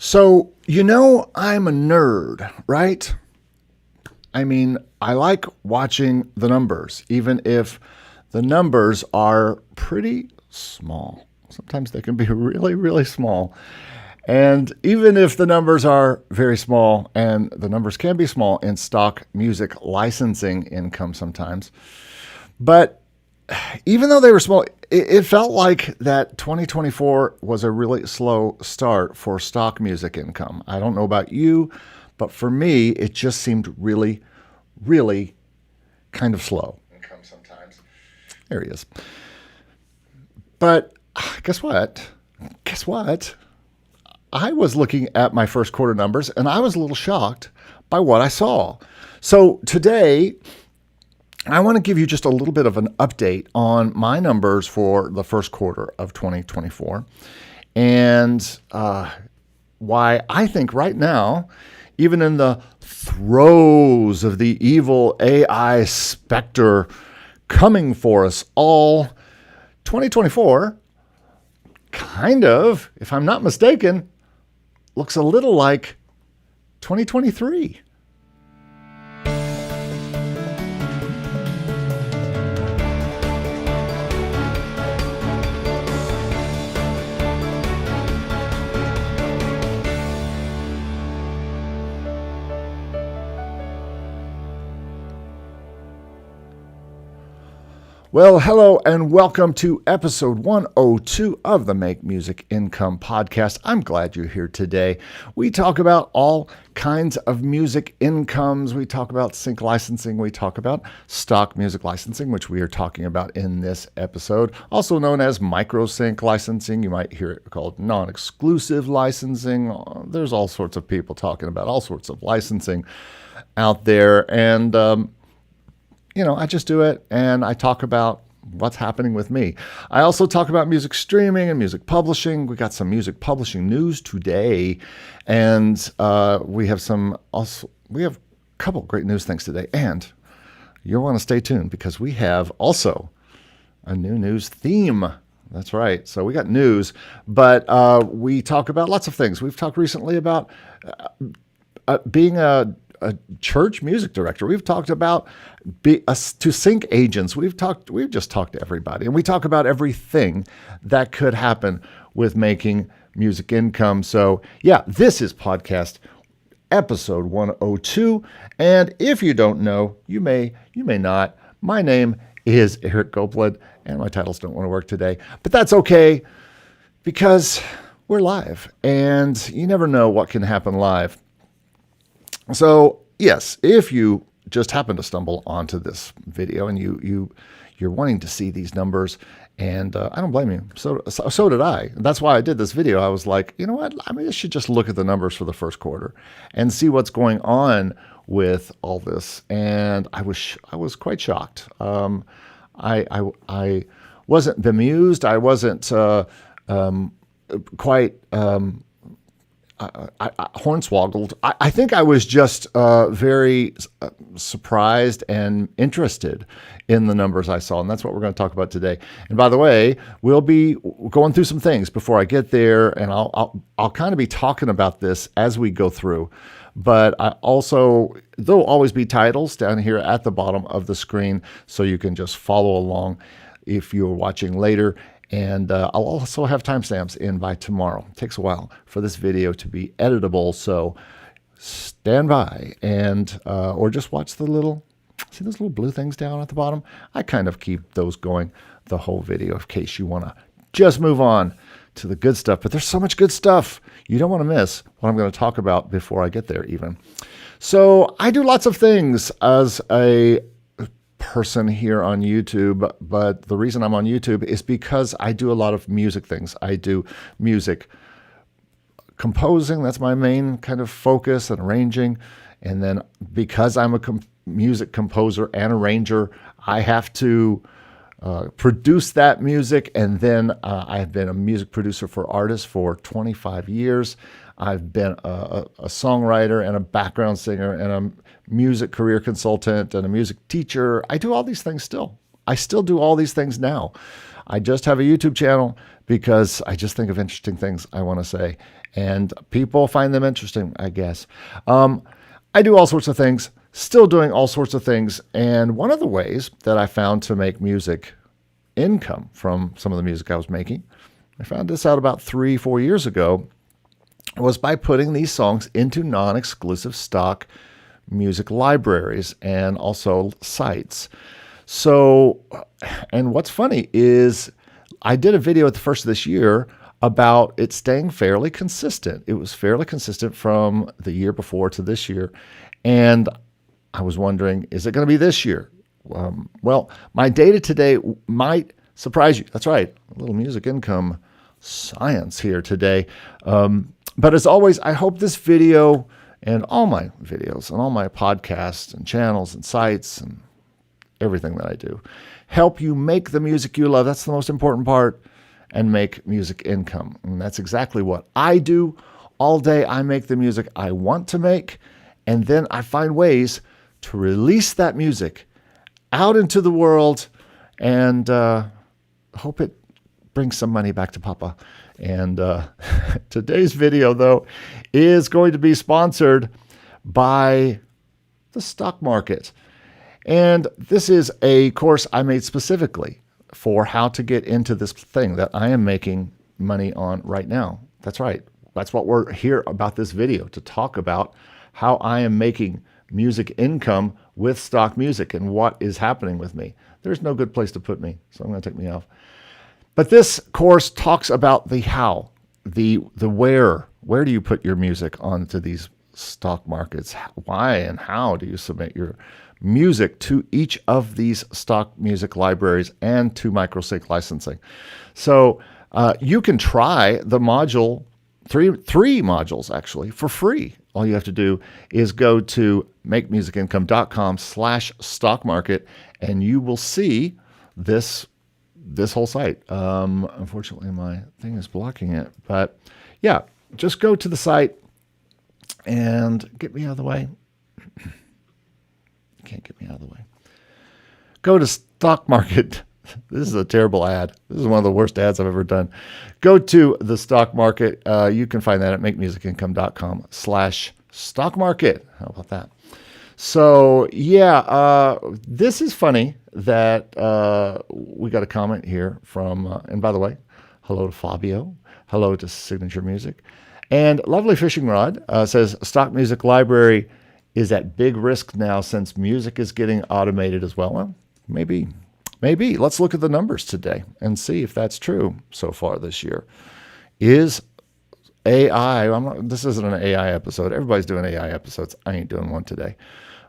So, I'm a nerd, right? I mean, I like watching the numbers, even if the numbers are pretty small. Sometimes they can be really, really small. And even if the numbers are very small, and the numbers can be small in stock music licensing income sometimes, but even though they were small, it felt like that 2024 was a really slow start for stock music income. I don't know about you, but for me, it just seemed really, really kind of slow. Income sometimes. There he is. But guess what? Guess what? I was looking at my first quarter numbers and I was a little shocked by what I saw. So today, I want to give you just a little bit of an update on my numbers for the first quarter of 2024 and why I think right now, even in the throes of the evil AI specter coming for us all, 2024 kind of, if I'm not mistaken, looks a little like 2023. Well, hello and welcome to episode 102 of the Make Music Income podcast. I'm glad you're here today. We talk about all kinds of music incomes. We talk about sync licensing. We talk about stock music licensing, which we are talking about in this episode, also known as micro sync licensing. You might hear it called non-exclusive licensing. There's all sorts of people talking about all sorts of licensing out there. And, I just do it and I talk about what's happening with me. I also talk about music streaming and music publishing. We got some music publishing news today, and we have a couple great news things today. And you'll want to stay tuned because we have also a new news theme. That's right. So we got news, but we talk about lots of things. We've talked recently about being a church music director. We've talked about to sync agents. We've just talked to everybody, and we talk about everything that could happen with making music income. So yeah, this is podcast episode 102. And if you don't know, you may not. My name is Eric Copeland, and my titles don't want to work today, but that's okay because we're live, and you never know what can happen live. So yes, if you just happen to stumble onto this video and you're wanting to see these numbers, and I don't blame you. So did I. That's why I did this video. I was like, you know what? I should just look at the numbers for the first quarter and see what's going on with all this. And I was quite shocked. I wasn't bemused. I wasn't quite. Hornswoggled. I think I was just very surprised and interested in the numbers I saw, and that's what we're going to talk about today. And by the way, we'll be going through some things before I get there, and I'll kind of be talking about this as we go through. But there'll always be titles down here at the bottom of the screen, so you can just follow along if you're watching later. And I'll also have timestamps in by tomorrow. It takes a while for this video to be editable, so stand by and or just watch see those little blue things down at the bottom? I kind of keep those going the whole video in case you want to just move on to the good stuff. But there's so much good stuff you don't want to miss what I'm going to talk about before I get there even. So I do lots of things as a person here on YouTube, but the reason I'm on YouTube is because I do a lot of music things. I do music composing. That's my main kind of focus, and arranging. And then because I'm a music composer and arranger, I have to produce that music. And then I've been a music producer for artists for 25 years. I've been a songwriter and a background singer and a music career consultant and a music teacher. I do all these things still. I still do all these things now. I just have a YouTube channel because I just think of interesting things I want to say, and people find them interesting, I guess. I do all sorts of things, still doing all sorts of things, and one of the ways that I found to make music income from some of the music I was making, I found this out about 3-4 years ago, was by putting these songs into non-exclusive stock music libraries and also sites. So, and what's funny is I did a video at the first of this year about it staying fairly consistent. It was fairly consistent from the year before to this year. And I was wondering, is it going to be this year? Well, my data today might surprise you. That's right, a little music income science here today. But as always, I hope this video and all my videos and all my podcasts and channels and sites and everything that I do help you make the music you love. That's the most important part, and make music income. And that's exactly what I do all day. I make the music I want to make, and then I find ways to release that music out into the world and hope it brings some money back to Papa. And today's video, though, is going to be sponsored by the stock market. And this is a course I made specifically for how to get into this thing that I am making money on right now. That's right. That's what we're here about this video, to talk about how I am making music income with stock music and what is happening with me. There's no good place to put me, so I'm going to take me off. But this course talks about the how, the where. Where do you put your music onto these stock markets? Why and how do you submit your music to each of these stock music libraries and to microsync licensing? So you can try the module, three modules actually, for free. All you have to do is go to makemusicincome.com/stock market, and you will see this whole site. Unfortunately, my thing is blocking it. But yeah, just go to the site and get me out of the way. You can't get me out of the way. Go to stock market. This is a terrible ad. This is one of the worst ads I've ever done. Go to the stock market. You can find that at makemusicincome.com/stock market. How about that? So yeah, this is funny that we got a comment here from, and by the way, hello to Fabio, hello to Signature Music, and Lovely Fishing Rod says stock music library is at big risk now since music is getting automated as well. Well, maybe. Let's look at the numbers today and see if that's true so far this year. Is AI, this isn't an AI episode. Everybody's doing AI episodes. I ain't doing one today.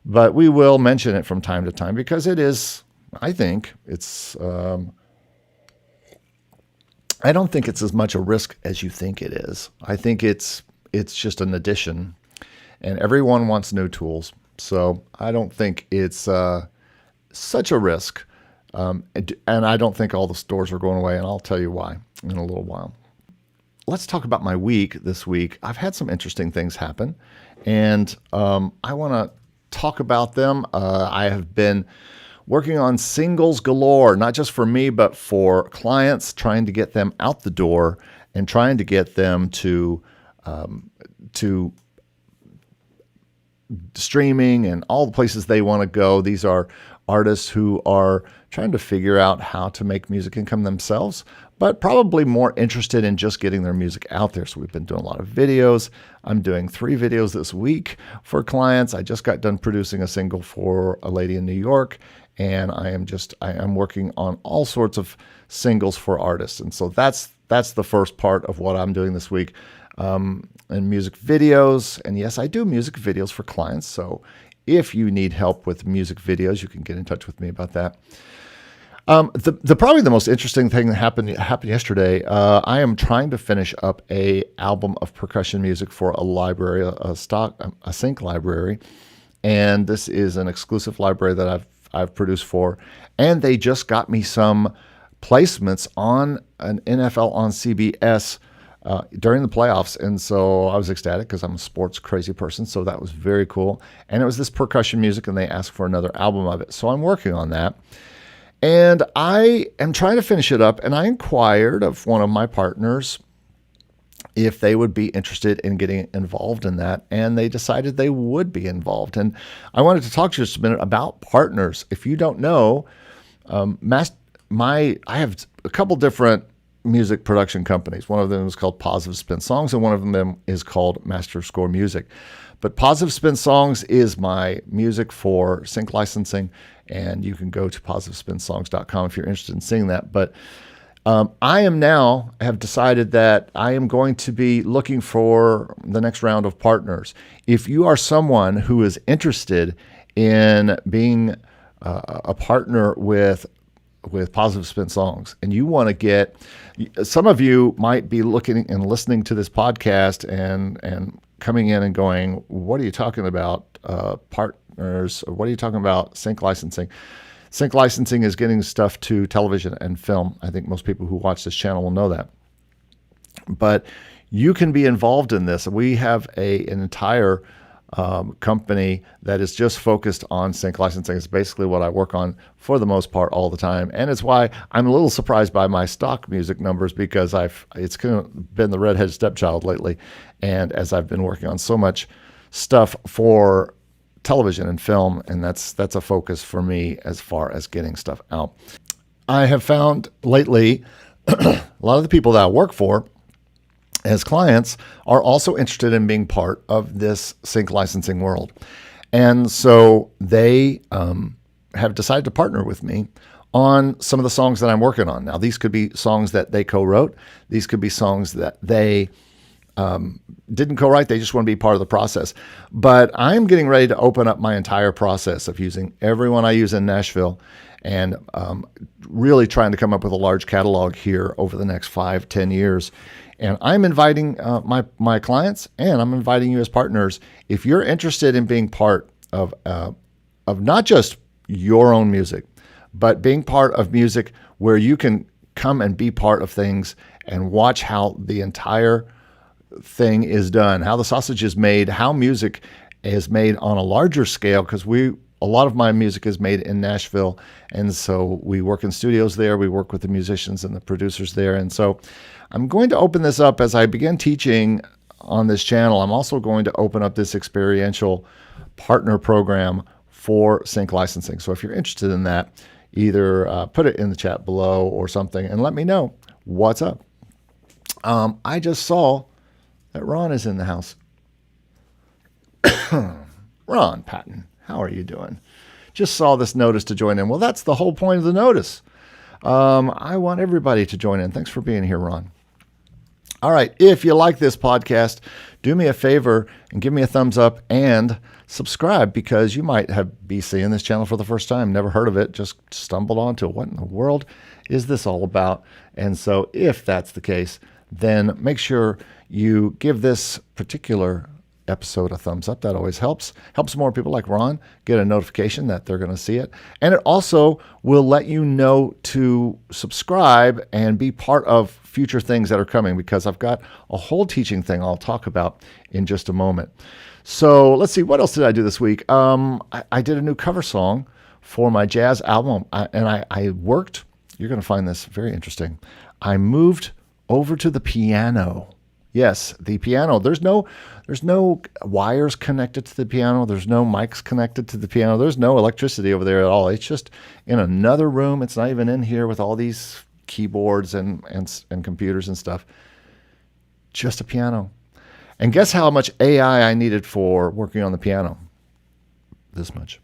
But we will mention it from time to time because it is, I think, it's, I don't think it's as much a risk as you think it is. I think it's just an addition, and everyone wants new tools. So I don't think it's such a risk. And I don't think all the stores are going away, and I'll tell you why in a little while. Let's talk about my week this week. I've had some interesting things happen, and I want to talk about them. I have been working on singles galore, not just for me, but for clients, trying to get them out the door and trying to get them to streaming and all the places they want to go. These are artists who are trying to figure out how to make music income themselves, but probably more interested in just getting their music out there. So we've been doing a lot of videos. I'm doing 3 videos this week for clients. I just got done producing a single for a lady in New York, and I am working on all sorts of singles for artists. And so that's the first part of what I'm doing this week. And music videos. And yes, I do music videos for clients. So if you need help with music videos, you can get in touch with me about that. Probably the most interesting thing that happened yesterday. I am trying to finish up a album of percussion music for a library, a sync library, and this is an exclusive library that I've produced for, and they just got me some placements on an NFL on CBS during the playoffs, and so I was ecstatic because I'm a sports crazy person, so that was very cool. And it was this percussion music, and they asked for another album of it, so I'm working on that. And I am trying to finish it up, and I inquired of one of my partners if they would be interested in getting involved in that, and they decided they would be involved. And I wanted to talk to you just a minute about partners. If you don't know, I have a couple different music production companies. One of them is called Positive Spin Songs, and one of them is called Master Score Music. But Positive Spin Songs is my music for sync licensing, and you can go to positivespinsongs.com if you're interested in seeing that. But I have decided that I am going to be looking for the next round of partners. If you are someone who is interested in being a partner with Positive Spin Songs, and you want to get, some of you might be looking and listening to this podcast and coming in and going, what are you talking about, partners? What are you talking about, sync licensing? Sync licensing is getting stuff to television and film. I think most people who watch this channel will know that. But you can be involved in this. We have an entire company that is just focused on sync licensing. It's basically what I work on for the most part all the time. And it's why I'm a little surprised by my stock music numbers, because it's kind of been the redheaded stepchild lately. And as I've been working on so much stuff for television and film, and that's a focus for me as far as getting stuff out. I have found lately a lot of the people that I work for as clients are also interested in being part of this sync licensing world. And so they have decided to partner with me on some of the songs that I'm working on. Now, these could be songs that they co-wrote. These could be songs that they didn't co-write. They just want to be part of the process. But I'm getting ready to open up my entire process of using everyone I use in Nashville, and really trying to come up with a large catalog here over the next 5-10 years. And I'm inviting my clients, and I'm inviting you as partners. If you're interested in being part of not just your own music, but being part of music where you can come and be part of things and watch how the entire thing is done, how the sausage is made, how music is made on a larger scale, because a lot of my music is made in Nashville, and so we work in studios there. We work with the musicians and the producers there, and so I'm going to open this up as I begin teaching on this channel. I'm also going to open up this experiential partner program for sync licensing. So if you're interested in that, either put it in the chat below or something and let me know what's up. I just saw that Ron is in the house. Ron Patton, how are you doing? Just saw this notice to join in. Well, that's the whole point of the notice. I want everybody to join in. Thanks for being here, Ron. All right, if you like this podcast, do me a favor and give me a thumbs up and subscribe, because you might be seeing this channel for the first time, never heard of it, just stumbled onto it. What in the world is this all about? And so if that's the case, then make sure you give this particular episode a thumbs up. That always helps more people like Ron get a notification that they're going to see it. And it also will let you know to subscribe and be part of future things that are coming, because I've got a whole teaching thing I'll talk about in just a moment. So let's see, what else did I do this week? I did a new cover song for my jazz album, and I worked, you're going to find this very interesting, I moved over to the piano. Yes, the piano. There's no wires connected to the piano. There's no mics connected to the piano. There's no electricity over there at all. It's just in another room. It's not even in here with all these keyboards and computers and stuff. Just a piano. And guess how much AI I needed for working on the piano? This much.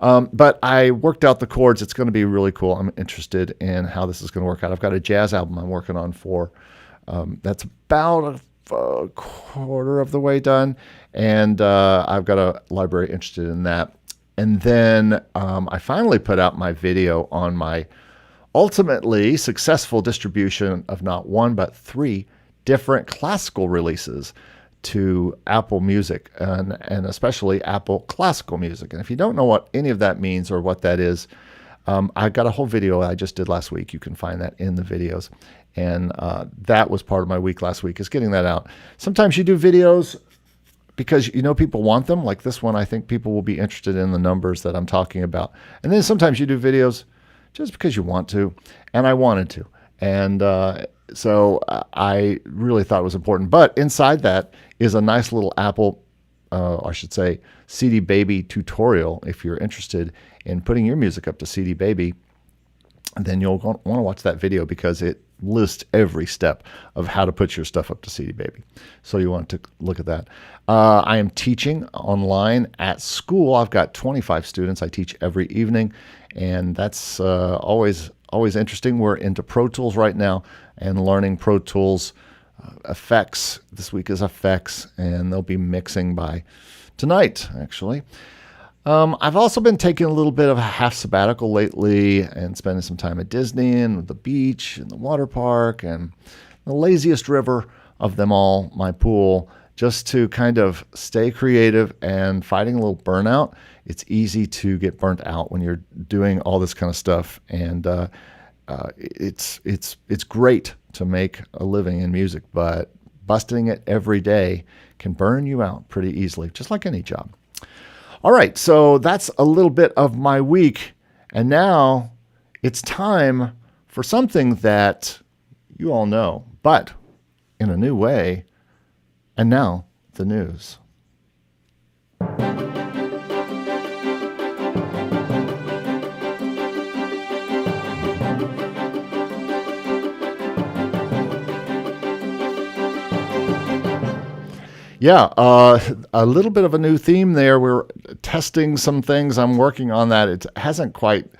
But I worked out the chords. It's going to be really cool. I'm interested in how this is going to work out. I've got a jazz album I'm working on for that's about a quarter of the way done, and I've got a library interested in that. And then I finally put out my video on my ultimately successful distribution of not one but 3 different classical releases to Apple Music, and especially Apple Classical Music. And if you don't know what any of that means or what that is, I got a whole video I just did last week. You can find that in the videos. And that was part of my week last week, is getting that out. Sometimes you do videos because you know people want them. Like this one, I think people will be interested in the numbers that I'm talking about. And then sometimes you do videos just because you want to, and I wanted to. And so I really thought it was important. But inside that is a nice little Apple, I should say, CDBaby tutorial. If you're interested in putting your music up to CDBaby, then you'll want to watch that video because it lists every step of how to put your stuff up to CDBaby. So you want to look at that. I am teaching online at school. I've got 25 students I teach every evening, and that's always interesting. We're into Pro Tools right now and learning Pro Tools effects. This week is effects, and they'll be mixing by tonight, actually. I've also been taking a little bit of a half sabbatical lately and spending some time at Disney and the beach and the water park and the laziest river of them all, my pool, just to kind of stay creative and fighting a little burnout. It's easy to get burnt out when you're doing all this kind of stuff, and it's great to make a living in music, but busting it every day can burn you out pretty easily, just like any job. All right, so that's a little bit of my week, and now it's time for something that you all know, but in a new way. And now, the news. Yeah, a little bit of a new theme there. We're testing some things. I'm working on that. It hasn't quite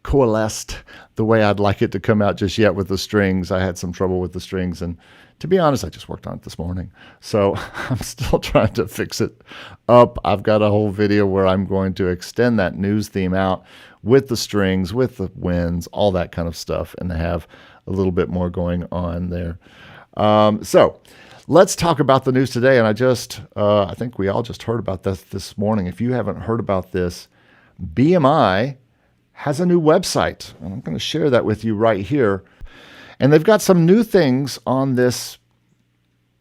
coalesced the way I'd like it to come out just yet with the strings. I had some trouble with the strings, and to be honest, I just worked on it this morning. So I'm still trying to fix it up. I've got a whole video where I'm going to extend that news theme out with the strings, with the winds, all that kind of stuff, and have a little bit more going on there. So let's talk about the news today. And I think we all just heard about this morning. If you haven't heard about this, BMI has a new website. And I'm going to share that with you right here. And they've got some new things on this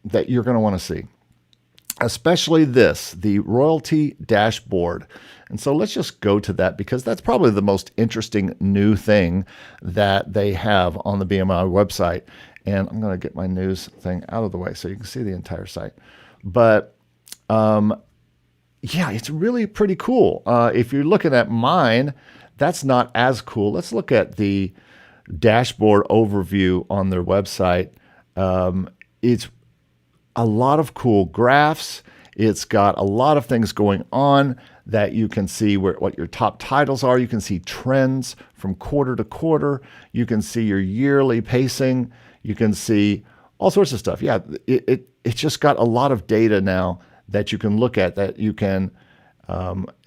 that you're going to want to see, especially the royalty dashboard. And so let's just go to that because that's probably the most interesting new thing that they have on the BMI website. And I'm going to get my news thing out of the way so you can see the entire site. But yeah, it's really pretty cool. If you're looking at mine, that's not as cool. Let's look at the dashboard overview on their website. It's a lot of cool graphs. It's got a lot of things going on that you can see what your top titles are. You can see trends from quarter to quarter. You can see your yearly pacing. You can see all sorts of stuff. Yeah, it's just got a lot of data now that you can look at, that you can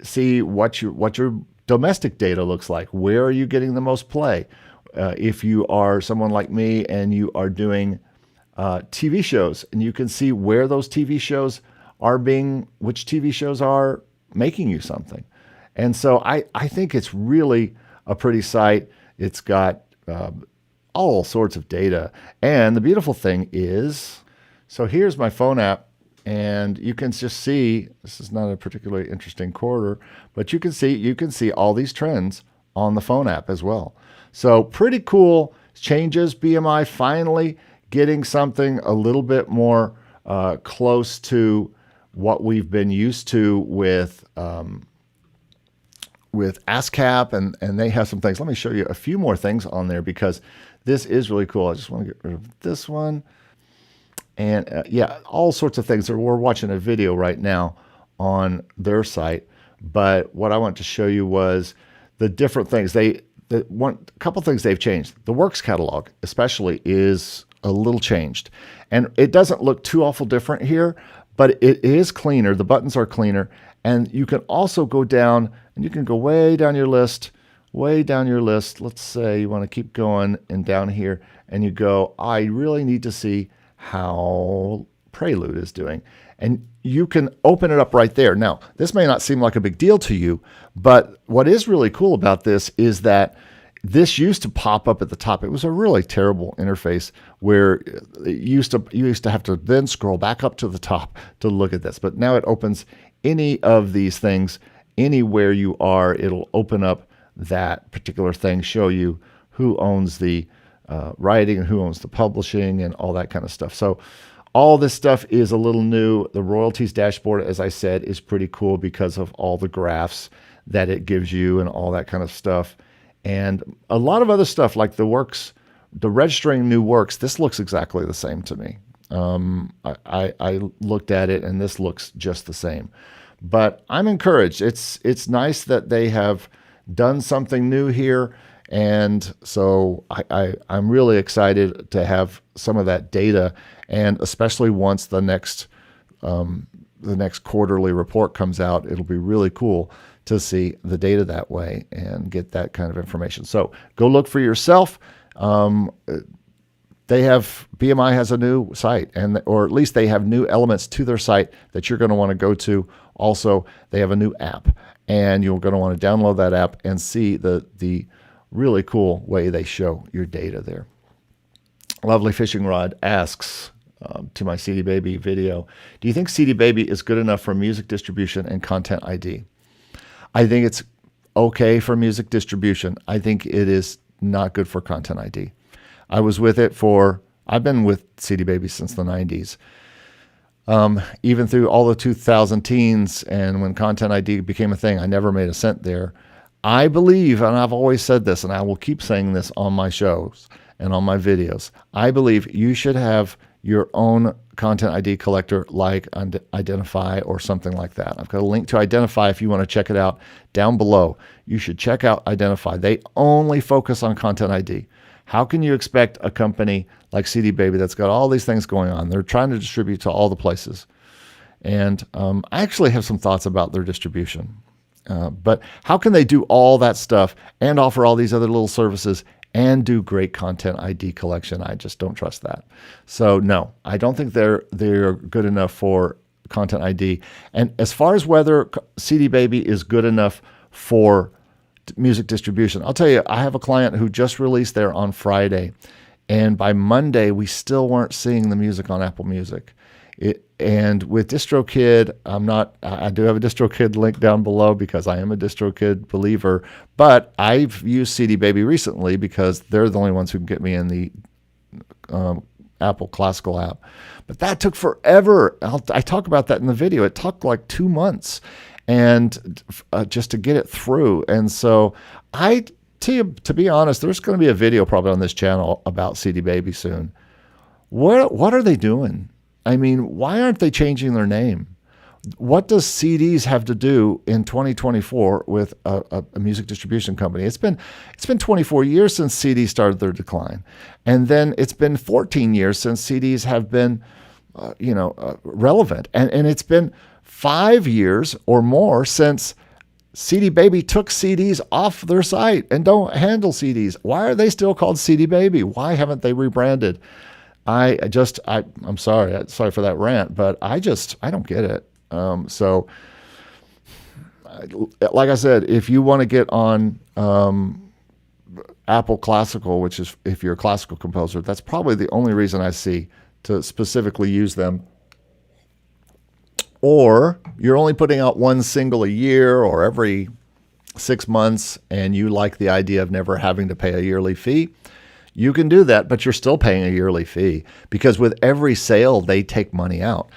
see what your domestic data looks like. Where are you getting the most play? If you are someone like me and you are doing TV shows, and you can see where those TV shows which TV shows are making you something. And so I think it's really a pretty site. It's got all sorts of data. And the beautiful thing is, so here's my phone app, and you can just see, this is not a particularly interesting quarter, but you can see all these trends on the phone app as well. So pretty cool changes. BMI finally getting something a little bit more close to what we've been used to with ASCAP, and they have some things. Let me show you a few more things on there because this is really cool. I just want to get rid of this one. And yeah, all sorts of things. We're watching a video right now on their site, but what I want to show you was the different things. A couple things they've changed. The Works catalog especially is a little changed, and it doesn't look too awful different here, but it is cleaner. The buttons are cleaner, and you can also go down, and you can go way down your list. Let's say you want to keep going, and down here, and you go, I really need to see how Prelude is doing. And you can open it up right there. Now, this may not seem like a big deal to you, but what is really cool about this is that this used to pop up at the top. It was a really terrible interface where you used to have to then scroll back up to the top to look at this. But now it opens any of these things anywhere you are. It'll open up that particular thing, show you who owns the writing and who owns the publishing and all that kind of stuff. So all this stuff is a little new. The royalties dashboard, as I said, is pretty cool because of all the graphs that it gives you and all that kind of stuff. And a lot of other stuff like the registering new works, this looks exactly the same to me. I looked at it and this looks just the same. But I'm encouraged. It's nice that they have done something new here. And so I'm really excited to have some of that data, and especially once the next quarterly report comes out, it'll be really cool to see the data that way and get that kind of information. So go look for yourself. BMI has a new site, or at least they have new elements to their site that you're going to want to go to. Also, they have a new app, and you're going to want to download that app and see the really cool way they show your data there. Lovely Fishing Rod asks to my CDBaby video, do you think CDBaby is good enough for music distribution and content ID? I think it's okay for music distribution. I think it is not good for content ID. I've been with CDBaby since the 90s. Even through all the 2000 teens and when content ID became a thing, I never made a cent there. I believe, and I've always said this, and I will keep saying this on my shows and on my videos, I believe you should have your own content ID collector like Identify or something like that. I've got a link to Identify if you want to check it out down below. You should check out Identify. They only focus on content ID. How can you expect a company like CDBaby that's got all these things going on? They're trying to distribute to all the places. And I actually have some thoughts about their distribution. But how can they do all that stuff and offer all these other little services and do great content ID collection? I just don't trust that. So no, I don't think they're good enough for content ID. And as far as whether CDBaby is good enough for music distribution, I'll tell you, I have a client who just released there on Friday, and by Monday we still weren't seeing the music on Apple Music. And with DistroKid, I do have a DistroKid link down below because I am a DistroKid believer, but I've used CDBaby recently because they're the only ones who can get me in the Apple Classical app. But that took forever. I talk about that in the video. It took like 2 months and just to get it through. And so to be honest, there's going to be a video probably on this channel about CDBaby soon. What are they doing? I mean, why aren't they changing their name? What does CDs have to do in 2024 with a music distribution company? It's been 24 years since CDs started their decline, and then it's been 14 years since CDs have been, relevant, and it's been 5 years or more since CDBaby took CDs off their site and don't handle CDs. Why are they still called CDBaby? Why haven't they rebranded? I'm sorry for that rant, but I don't get it. So like I said, if you want to get on Apple Classical, which is if you're a classical composer, that's probably the only reason I see to specifically use them. Or you're only putting out one single a year or every 6 months, and you like the idea of never having to pay a yearly fee. You can do that, but you're still paying a yearly fee because with every sale, they take money out.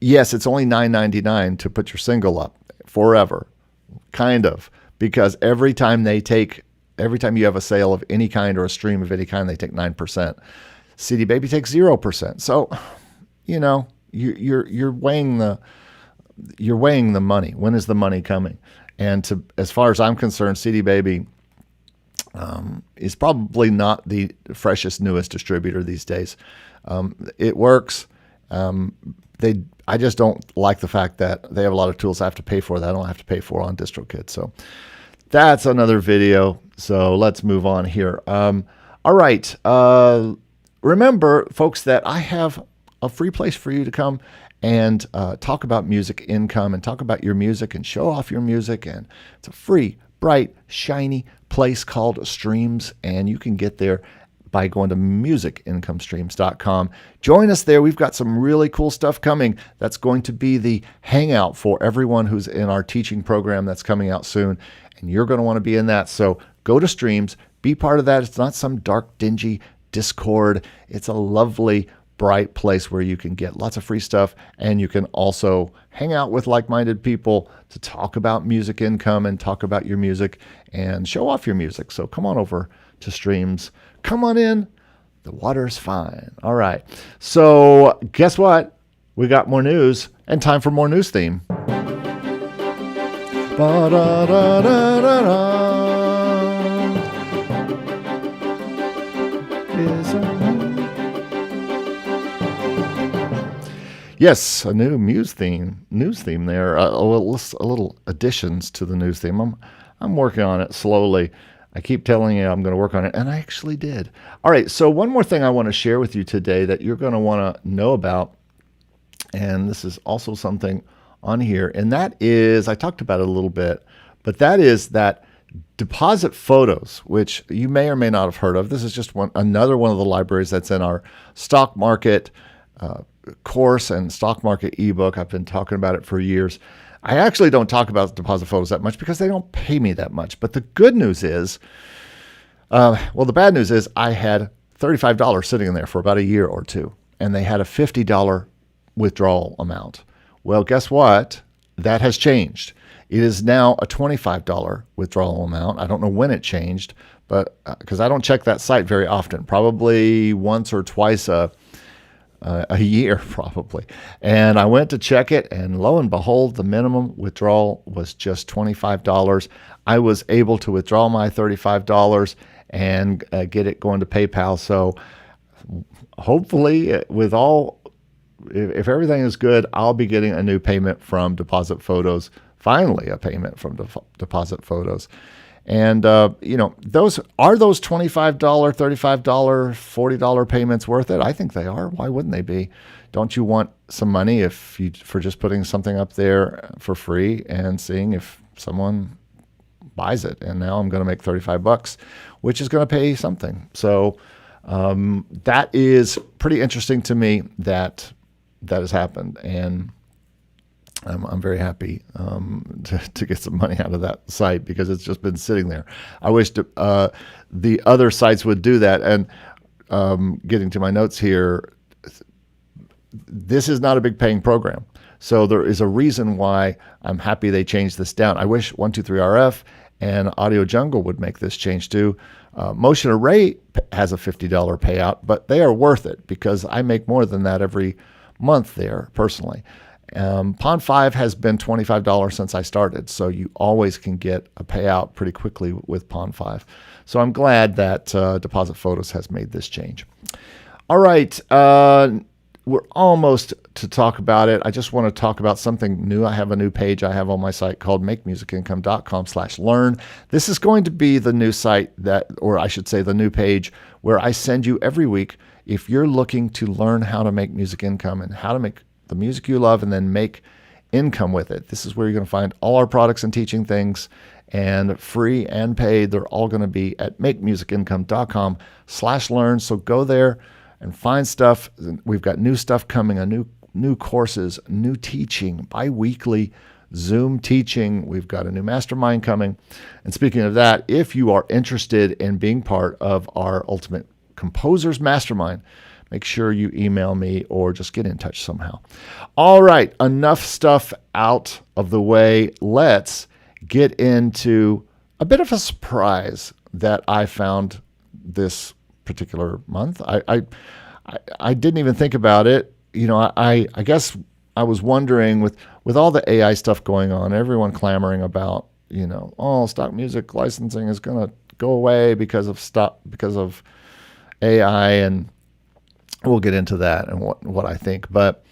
Yes, it's only $9.99 to put your single up forever, kind of, because every time you have a sale of any kind or a stream of any kind, they take 9%. CDBaby takes 0%. So, you're weighing the money. When is the money coming? And as far as I'm concerned, CDBaby is probably not the freshest, newest distributor these days. It works. I just don't like the fact that they have a lot of tools I have to pay for that I don't have to pay for on DistroKid. So that's another video. So let's move on here. All right. Remember, folks, that I have a free place for you to come and talk about music income and talk about your music and show off your music. And it's a free, bright, shiny place called Streams, and you can get there by going to musicincomestreams.com. Join us there. We've got some really cool stuff coming. That's going to be the hangout for everyone who's in our teaching program that's coming out soon, and you're going to want to be in that. So go to Streams, be part of that. It's not some dark, dingy Discord. It's a lovely, bright place where you can get lots of free stuff, and you can also hang out with like-minded people to talk about music income and talk about your music and show off your music. So come on over to Streams. Come on in. The water's fine. All right. So guess what? We got more news and time for more news theme. Yes, a new news theme there. A little additions to the news theme. I'm working on it slowly. I keep telling you I'm going to work on it, and I actually did. All right, so one more thing I want to share with you today that you're going to want to know about, and this is also something on here, and that is, I talked about it a little bit, but that is that deposit photos, which you may or may not have heard of. This is just another one of the libraries that's in our stock market course and stock market ebook. I've been talking about it for years. I actually don't talk about deposit photos that much because they don't pay me that much. But the good news is, the bad news is I had $35 sitting in there for about a year or two, and they had a $50 withdrawal amount. Well, guess what? That has changed. It is now a $25 withdrawal amount. I don't know when it changed, but because I don't check that site very often, probably once or twice a year probably. And I went to check it, and lo and behold, the minimum withdrawal was just $25. I was able to withdraw my $35 and get it going to PayPal. So hopefully if everything is good, I'll be getting a new payment from Deposit Photos, finally a payment from Deposit Photos. And, those $25, $35, $40 payments worth it? I think they are. Why wouldn't they be? Don't you want some money for just putting something up there for free and seeing if someone buys it? And now I'm going to make $35, which is going to pay something. So that is pretty interesting to me that has happened. And I'm very happy to get some money out of that site because it's just been sitting there. I wish the other sites would do that. And getting to my notes here, this is not a big paying program. So there is a reason why I'm happy they changed this down. I wish 123RF and Audio Jungle would make this change too. Motion Array has a $50 payout, but they are worth it because I make more than that every month there personally. Pond5 has been $25 since I started, so you always can get a payout pretty quickly with Pond5. So I'm glad that Deposit Photos has made this change. All right, we're almost to talk about it. I just want to talk about something new. I have a new page I have on my site called makemusicincome.com/learn. This is going to be the new site or I should say the new page where I send you every week if you're looking to learn how to make music income and how to make the music you love and then make income with it. This is where you're going to find all our products and teaching things, and free and paid. They're all going to be at makemusicincome.com/learn. So go there and find stuff. We've got new stuff coming, new courses, new teaching, bi-weekly Zoom teaching. We've got a new mastermind coming. And speaking of that, if you are interested in being part of our Ultimate Composers Mastermind, make sure you email me or just get in touch somehow. All right, enough stuff out of the way. Let's get into a bit of a surprise that I found this particular month. I didn't even think about it. I guess I was wondering with all the AI stuff going on, everyone clamoring about, stock music licensing is going to go away because of AI, and we'll get into that and what I think. But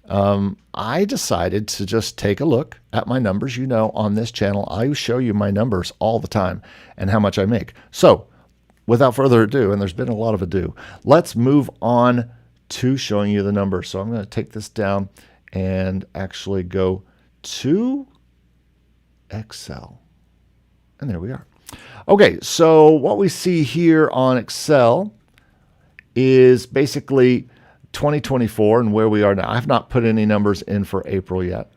I decided to just take a look at my numbers. On this channel, I show you my numbers all the time and how much I make. So without further ado, and there's been a lot of ado, let's move on to showing you the numbers. So I'm going to take this down and actually go to Excel. And there we are. Okay, so what we see here on Excel is basically 2024 and where we are now. I've not put any numbers in for April yet,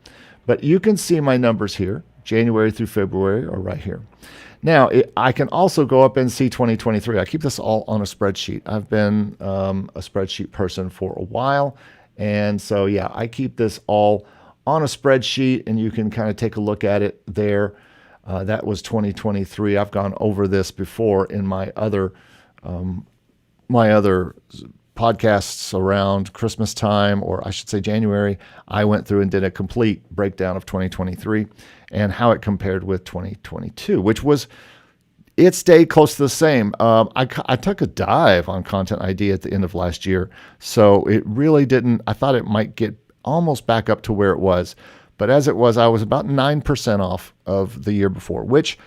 but you can see my numbers here. January through February are right here. Now, I can also go up and see 2023. I keep this all on a spreadsheet. I've been a spreadsheet person for a while. And so, yeah, I keep this all on a spreadsheet, and you can kind of take a look at it there. That was 2023. I've gone over this before in my other podcasts around Christmas time, or I should say January. I went through and did a complete breakdown of 2023 and how it compared with 2022, which was, it stayed close to the same. I took a dive on Content ID at the end of last year, so it really didn't. I thought it might get almost back up to where it was, but as it was, I was about 9% off of the year before, which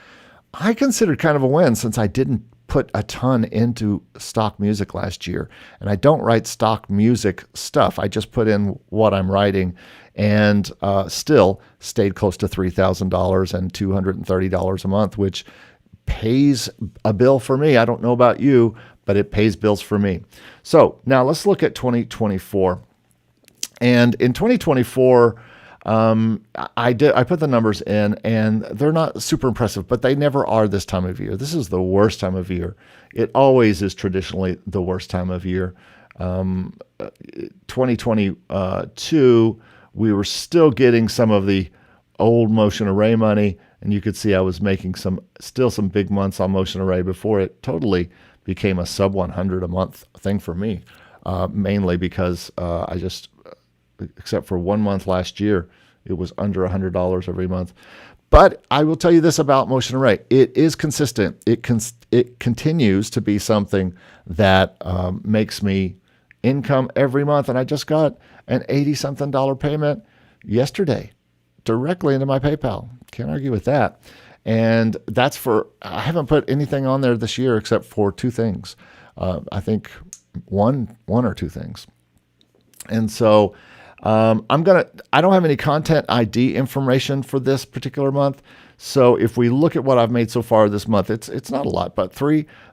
I considered kind of a win since I didn't put a ton into stock music last year. And I don't write stock music stuff. I just put in what I'm writing, and still stayed close to $3,000 and $230 a month, which pays a bill for me. I don't know about you, but it pays bills for me. So now let's look at 2024. And in 2024, I put the numbers in, and they're not super impressive, but they never are this time of year. This is the worst time of year. It always is traditionally the worst time of year. 2022, we were still getting some of the old Motion Array money, and you could see I was making some big months on Motion Array before it totally became a sub 100 a month thing for me, mainly because except for 1 month last year, it was under $100 every month. But I will tell you this about Motion Array. It is consistent. It continues to be something that makes me income every month. And I just got an $80-something payment yesterday directly into my PayPal. Can't argue with that. And I haven't put anything on there this year except for two things. I think one or two things. And so I don't have any Content ID information for this particular month. So if we look at what I've made so far this month, it's not a lot, but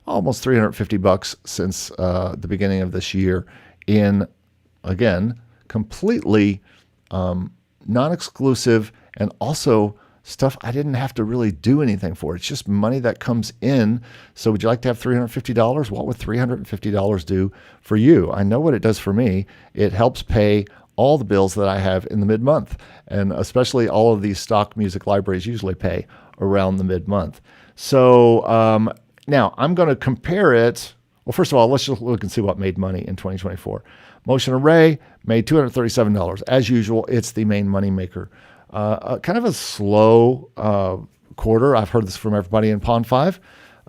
almost $350 since the beginning of this year in, again, completely non-exclusive, and also stuff I didn't have to really do anything for. It's just money that comes in. So would you like to have $350? What would $350 do for you? I know what it does for me. It helps pay all the bills that I have in the mid-month, and especially all of these stock music libraries usually pay around the mid-month. So now I'm going to compare it. Well, first of all, let's just look and see what made money in 2024. Motion Array made $237. As usual, it's the main money maker. Kind of a slow quarter. I've heard this from everybody in Pond 5.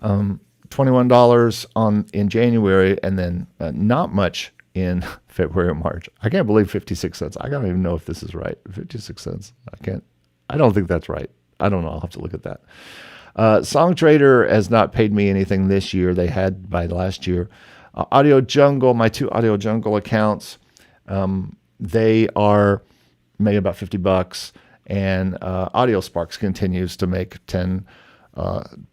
$21 in January, and then not much in February or March. I can't believe 56 cents. I don't even know if this is right. 56 cents. I don't think that's right. I don't know. I'll have to look at that. SongTrader has not paid me anything this year. They had by last year. Audio Jungle, my two Audio Jungle accounts, they are made about $50, and Audio Sparks continues to make 10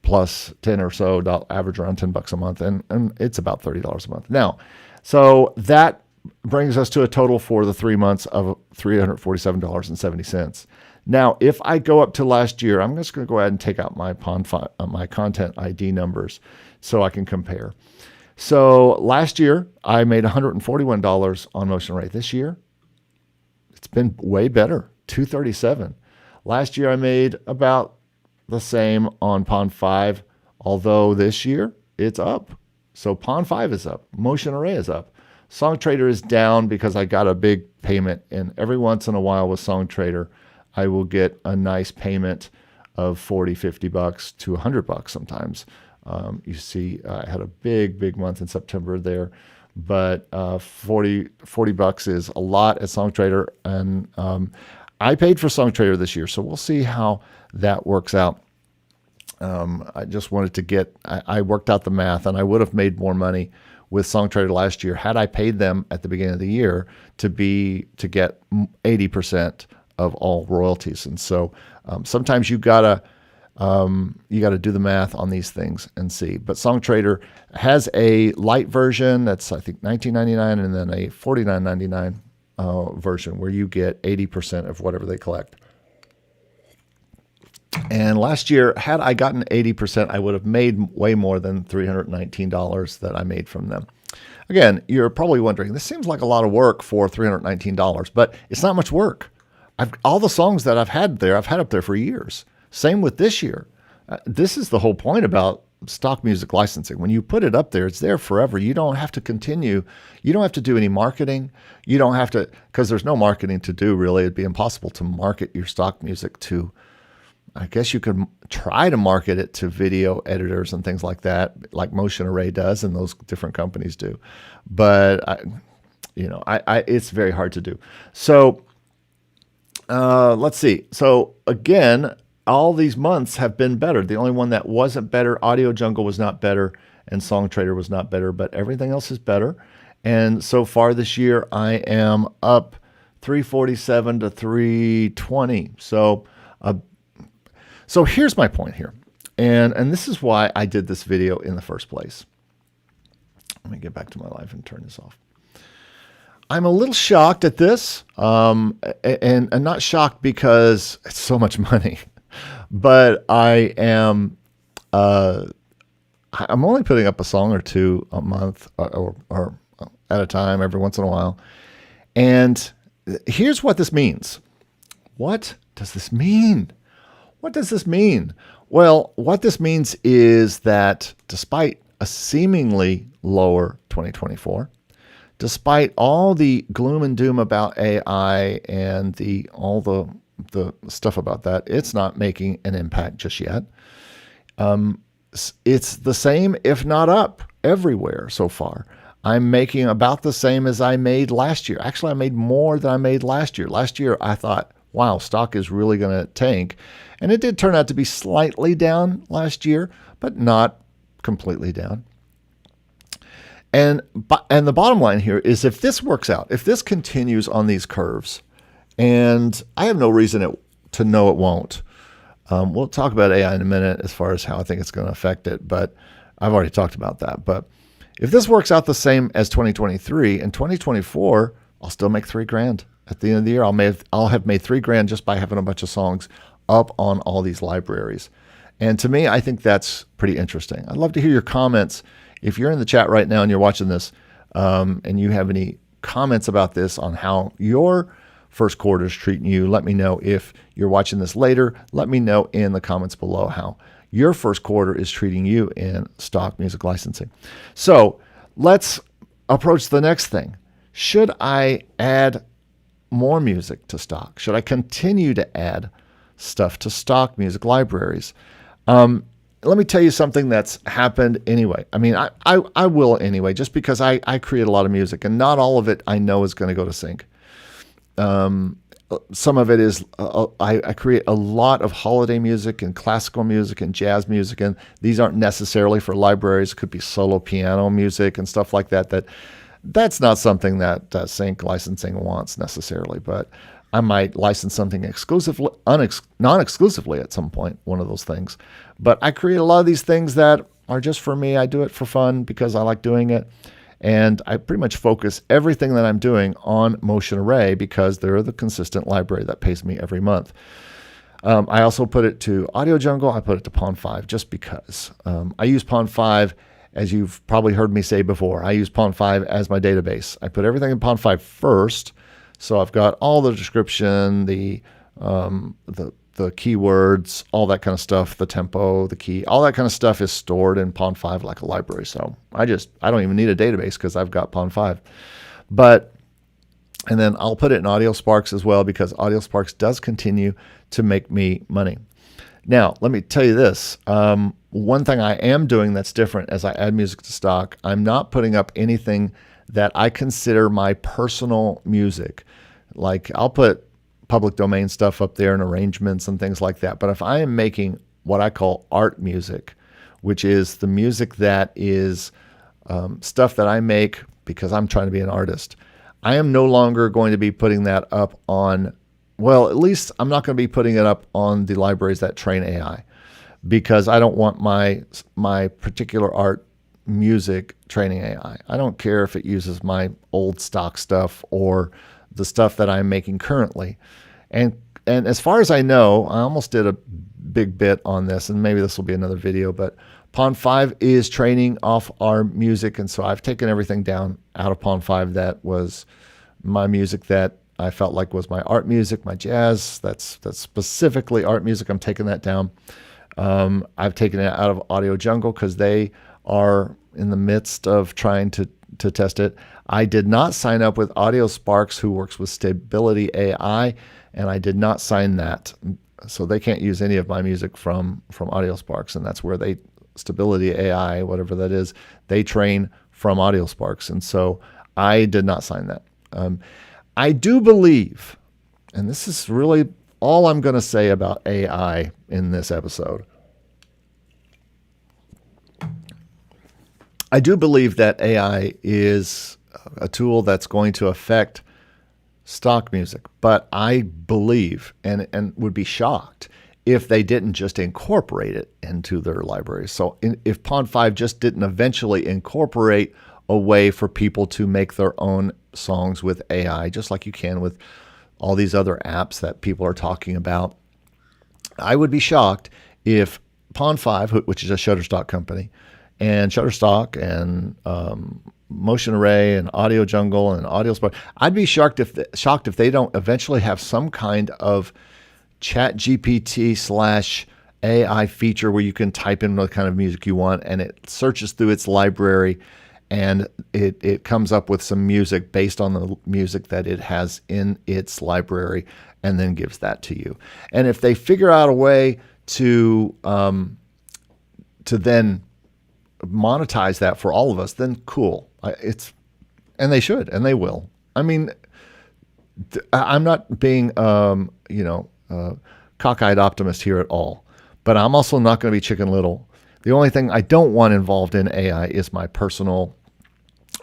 plus 10 or so, average around $10 a month, and it's about $30 a month. Now, so that brings us to a total for the 3 months of $347.70. Now, if I go up to last year, I'm just going to go ahead and take out my my Content ID numbers so I can compare. So last year, I made $141 on Motion Array. This year, it's been way better, $237. Last year, I made about the same on Pond 5, although this year, it's up. So Pond 5 is up. Motion Array is up. SongTrader is down because I got a big payment, and every once in a while with SongTrader, I will get a nice payment of $40, $50 to $100 sometimes. You see, I had a big month in September there, but $40 is a lot at SongTrader, and I paid for SongTrader this year, so we'll see how that works out. I just wanted to I worked out the math, and I would have made more money with SongTrader last year had I paid them at the beginning of the year to get 80% of all royalties. And so sometimes you gotta You got to do the math on these things and see. But SongTrader has a light version that's, I think, $19.99, and then a $49.99 version where you get 80% of whatever they collect. And last year, had I gotten 80%, I would have made way more than $319 that I made from them. Again, you're probably wondering, this seems like a lot of work for $319, but it's not much work. All the songs that I've had up there for years. Same with this year. This is the whole point about stock music licensing. When you put it up there, it's there forever. You don't have to continue. You don't have to do any marketing. You don't have to, because there's no marketing to do, really. It'd be impossible to market your stock music to, I guess you could try to market it to video editors and things like that, like Motion Array does and those different companies do. But, it's very hard to do. So let's see. So again, all these months have been better. The only one that wasn't better, Audio Jungle was not better, and SongTrader was not better, but everything else is better. And so far this year, I am up 347 to 320. So here's my point here. And this is why I did this video in the first place. Let me get back to my life and turn this off. I'm a little shocked at this, and not shocked because it's so much money. But I am, I'm only putting up a song or two a month or at a time every once in a while. And here's what this means. What does this mean? What does this mean? Well, what this means is that despite a seemingly lower 2024, despite all the gloom and doom about AI and all the stuff about that, it's not making an impact just yet. It's the same, if not up, everywhere so far. I'm making about the same as I made last year. Actually, I made more than I made last year. Last year, I thought, wow, stock is really going to tank. And it did turn out to be slightly down last year, but not completely down. And the bottom line here is, if this works out, if this continues on these curves, and I have no reason to know it won't. We'll talk about AI in a minute as far as how I think it's going to affect it, but I've already talked about that. But if this works out the same as 2023, in 2024, I'll still make $3,000 at the end of the year. I'll have made $3,000 just by having a bunch of songs up on all these libraries. And to me, I think that's pretty interesting. I'd love to hear your comments. If you're in the chat right now and you're watching this, and you have any comments about this on how your first quarter is treating you, let me know. If you're watching this later, let me know in the comments below how your first quarter is treating you in stock music licensing. So let's approach the next thing. Should I add more music to stock? Should I continue to add stuff to stock music libraries? Let me tell you something that's happened anyway. I mean, I will anyway, just because I create a lot of music, and not all of it I know is going to go to sync. Some of it is, I create a lot of holiday music and classical music and jazz music, and these aren't necessarily for libraries. It could be solo piano music and stuff like that. That's not something that sync licensing wants necessarily, but I might license something exclusively, non-exclusively at some point, one of those things. But I create a lot of these things that are just for me. I do it for fun because I like doing it. And I pretty much focus everything that I'm doing on Motion Array because they're the consistent library that pays me every month. I also put it to Audio Jungle. I put it to Pond5 just because. I use Pond5, as you've probably heard me say before. I use Pond5 as my database. I put everything in Pond5 first. So I've got all the description, the keywords, all that kind of stuff, the tempo, the key, all that kind of stuff is stored in Pond5 like a library. So I don't even need a database because I've got Pond5. And then I'll put it in AudioSparks as well because AudioSparks does continue to make me money. Now, let me tell you this. One thing I am doing that's different as I add music to stock, I'm not putting up anything that I consider my personal music. Like, I'll put public domain stuff up there and arrangements and things like that. But if I am making what I call art music, which is the music that is stuff that I make because I'm trying to be an artist, I am no longer going to be putting that up on, well, at least I'm not going to be putting it up on the libraries that train AI. because I don't want my particular art music training AI. I don't care if it uses my old stock stuff or the stuff that I'm making currently. And as far as I know, I almost did a big bit on this, and maybe this will be another video, but Pond 5 is training off our music, and so I've taken everything down out of Pond 5 that was my music that I felt like was my art music, my jazz, that's specifically art music. I'm taking that down. I've taken it out of Audio Jungle because they are in the midst of trying to test it. I did not sign up with Audio Sparks, who works with Stability AI, and I did not sign that. So they can't use any of my music from Audio Sparks, and that's where Stability AI, whatever that is, they train from Audio Sparks. And so I did not sign that. I do believe, and this is really all I'm going to say about AI in this episode, I do believe that AI is a tool that's going to affect stock music, but I believe and would be shocked if they didn't just incorporate it into their libraries. So if Pond 5 just didn't eventually incorporate a way for people to make their own songs with AI, just like you can with all these other apps that people are talking about, I would be shocked if Pond 5, which is a Shutterstock company, and Shutterstock and Motion Array and Audio Jungle and Audio Spark, I'd be shocked if they don't eventually have some kind of Chat GPT / AI feature where you can type in what kind of music you want and it searches through its library and it comes up with some music based on the music that it has in its library and then gives that to you. And if they figure out a way to then monetize that for all of us, then cool. And they should, and they will. I mean, I'm not being, cockeyed optimist here at all, but I'm also not going to be Chicken Little. The only thing I don't want involved in AI is my personal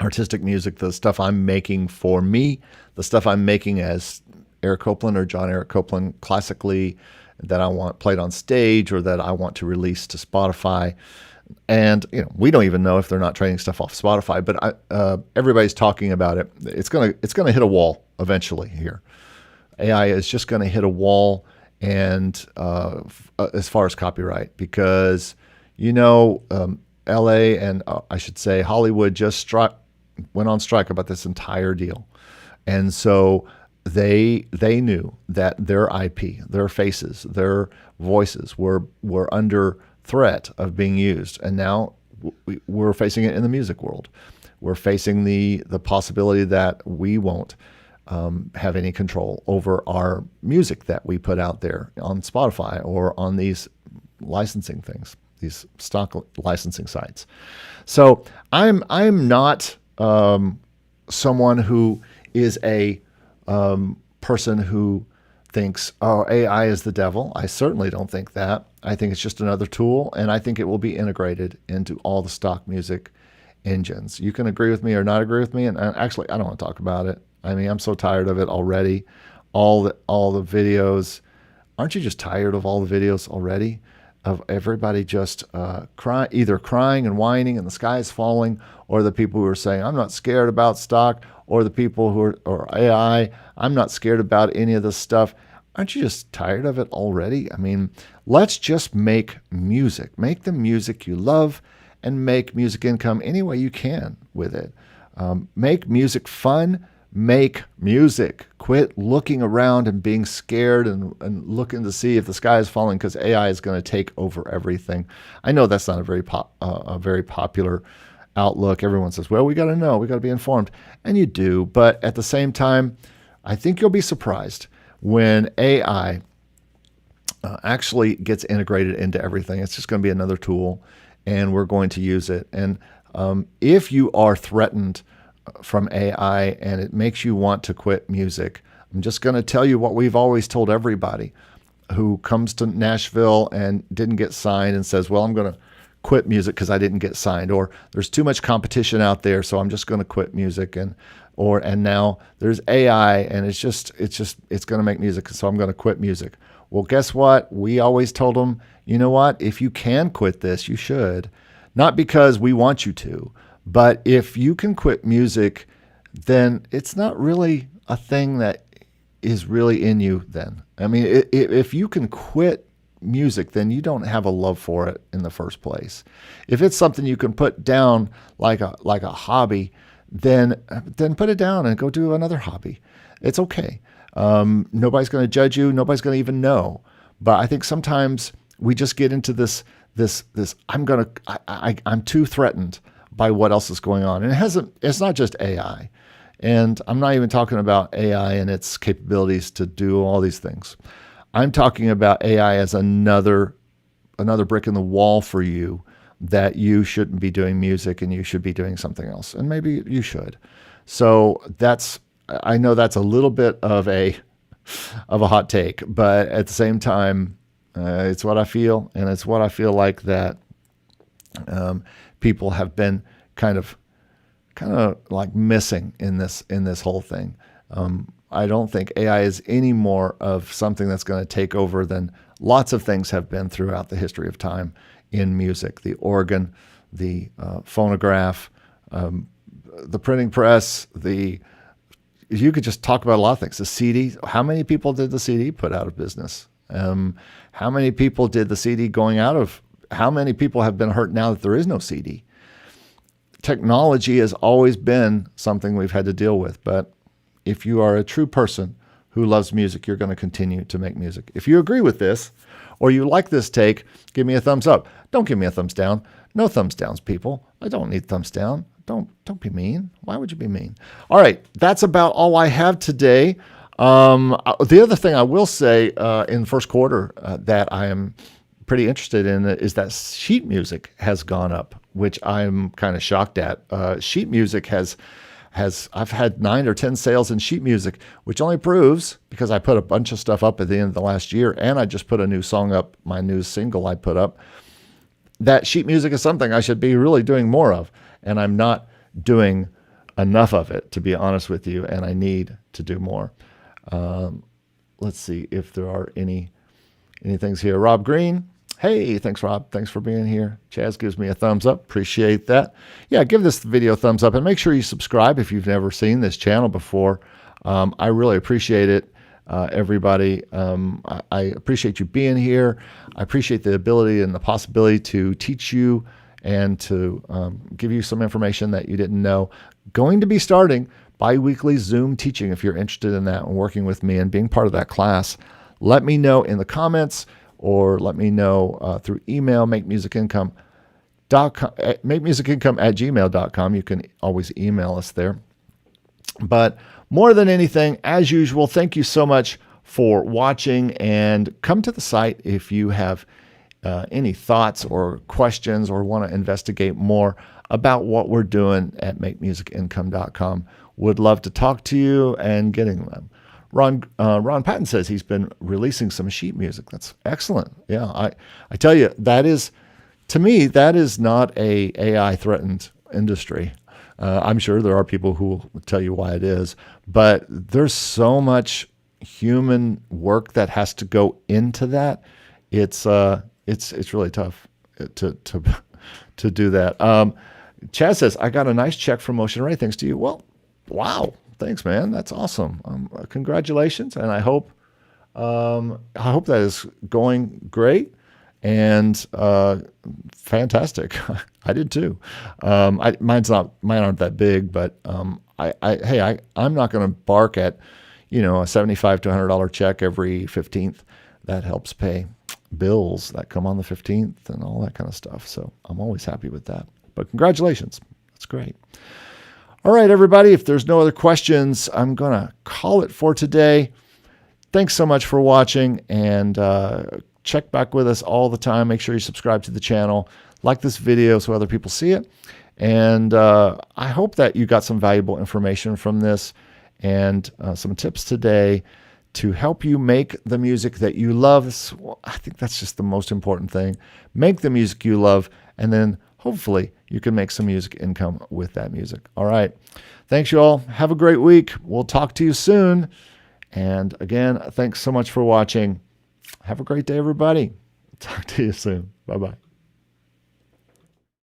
artistic music, the stuff I'm making for me, the stuff I'm making as Eric Copeland or John Eric Copeland classically that I want played on stage or that I want to release to Spotify. And we don't even know if they're not training stuff off Spotify, but everybody's talking about it. It's gonna hit a wall eventually here. AI is just going to hit a wall, and as far as copyright, because L.A. and I should say Hollywood just went on strike about this entire deal, and so they knew that their IP, their faces, their voices were under threat of being used, and now we're facing it in the music world. We're facing the possibility that we won't have any control over our music that we put out there on Spotify or on these licensing things, these stock licensing sites. So I'm not someone who is a person who thinks, oh, AI is the devil. I certainly don't think that. I think it's just another tool, and I think it will be integrated into all the stock music engines. You can agree with me or not agree with me, and actually, I don't want to talk about it. I mean, I'm so tired of it already. All the videos. Aren't you just tired of all the videos already? Of everybody just either crying and whining and the sky is falling, or the people who are saying, I'm not scared about stock, or the people who are, or AI, I'm not scared about any of this stuff. Aren't you just tired of it already? I mean, let's just make music. Make the music you love and make music income any way you can with it. Make music fun. Make music. Quit looking around and being scared and looking to see if the sky is falling because AI is going to take over everything. I know that's not a very popular outlook. Everyone says, well, we got to know, we got to be informed. And you do. But at the same time, I think you'll be surprised when AI actually gets integrated into everything. It's just going to be another tool, and we're going to use it. And if you are threatened from AI and it makes you want to quit music, I'm just going to tell you what we've always told everybody who comes to Nashville and didn't get signed and says, well, I'm going to quit music because I didn't get signed, or there's too much competition out there, so I'm just going to quit music, and now there's AI and it's going to make music, so I'm going to quit music. Well, guess what? We always told them, you know what? If you can quit this, you should. Not because we want you to, but if you can quit music, then it's not really a thing that is really in you then. I mean, if you can quit music, then you don't have a love for it in the first place. If it's something you can put down like a hobby, then put it down and go do another hobby. It's okay. Nobody's going to judge you. Nobody's going to even know. But I think sometimes we just get into this I'm too threatened by what else is going on. And it's not just AI. And I'm not even talking about AI and its capabilities to do all these things. I'm talking about AI as another brick in the wall for you, that you shouldn't be doing music and you should be doing something else. And maybe you should. So I know that's a little bit of a hot take, but at the same time, it's what I feel, and it's what I feel like that people have been kind of like missing in this whole thing. I don't think AI is any more of something that's going to take over than lots of things have been throughout the history of time in music. The organ, the phonograph, the printing press, you could just talk about a lot of things. The CD, how many people did the CD put out of business? How many people did the CD going out of, how many people have been hurt now that there is no CD? Technology has always been something we've had to deal with, but if you are a true person who loves music, you're going to continue to make music. If you agree with this, or you like this take, give me a thumbs up. Don't give me a thumbs down. No thumbs downs, people. I don't need thumbs down. Don't be mean. Why would you be mean? All right, that's about all I have today. The other thing I will say in the first quarter that I am pretty interested in is that sheet music has gone up, which I'm kind of shocked at. Sheet music I've had 9 or 10 sales in sheet music, which only proves, because I put a bunch of stuff up at the end of the last year, and I just put a new song up, my new single I put up, that sheet music is something I should be really doing more of. And I'm not doing enough of it, to be honest with you, and I need to do more. Let's see if there are any things here. Rob Green. Hey, thanks, Rob. Thanks for being here. Chaz gives me a thumbs up. Appreciate that. Yeah, give this video a thumbs up and make sure you subscribe if you've never seen this channel before. I really appreciate it, everybody. I appreciate you being here. I appreciate the ability and the possibility to teach you and to give you some information that you didn't know. Going to be starting bi-weekly Zoom teaching if you're interested in that and working with me and being part of that class. Let me know in the comments, or let me know through email, makemusicincome@gmail.com. You can always email us there. But more than anything, as usual, thank you so much for watching, and come to the site if you have any thoughts or questions or want to investigate more about what we're doing at makemusicincome.com. Would love to talk to you and getting them. Ron Patton says he's been releasing some sheet music. That's excellent. Yeah, I tell you, to me, that is not a AI threatened industry. I'm sure there are people who will tell you why it is, but there's so much human work that has to go into that. It's really tough to do that. Chaz says, I got a nice check from Motion Array. Thanks to you. Well, wow. Thanks, man. That's awesome. Congratulations. And I hope that is going great and fantastic. I did too. Mine aren't that big, but I'm not going to bark at, a $75 to $100 check every 15th. That helps pay bills that come on the 15th and all that kind of stuff. So I'm always happy with that. But congratulations. That's great. All right, everybody, if there's no other questions, I'm going to call it for today. Thanks so much for watching, and check back with us all the time. Make sure you subscribe to the channel, like this video so other people see it. And I hope that you got some valuable information from this and some tips today to help you make the music that you love. I think that's just the most important thing. Make the music you love, and then hopefully you can make some music income with that music. All right. Thanks, you all. Have a great week. We'll talk to you soon. And again, thanks so much for watching. Have a great day, everybody. Talk to you soon. Bye-bye.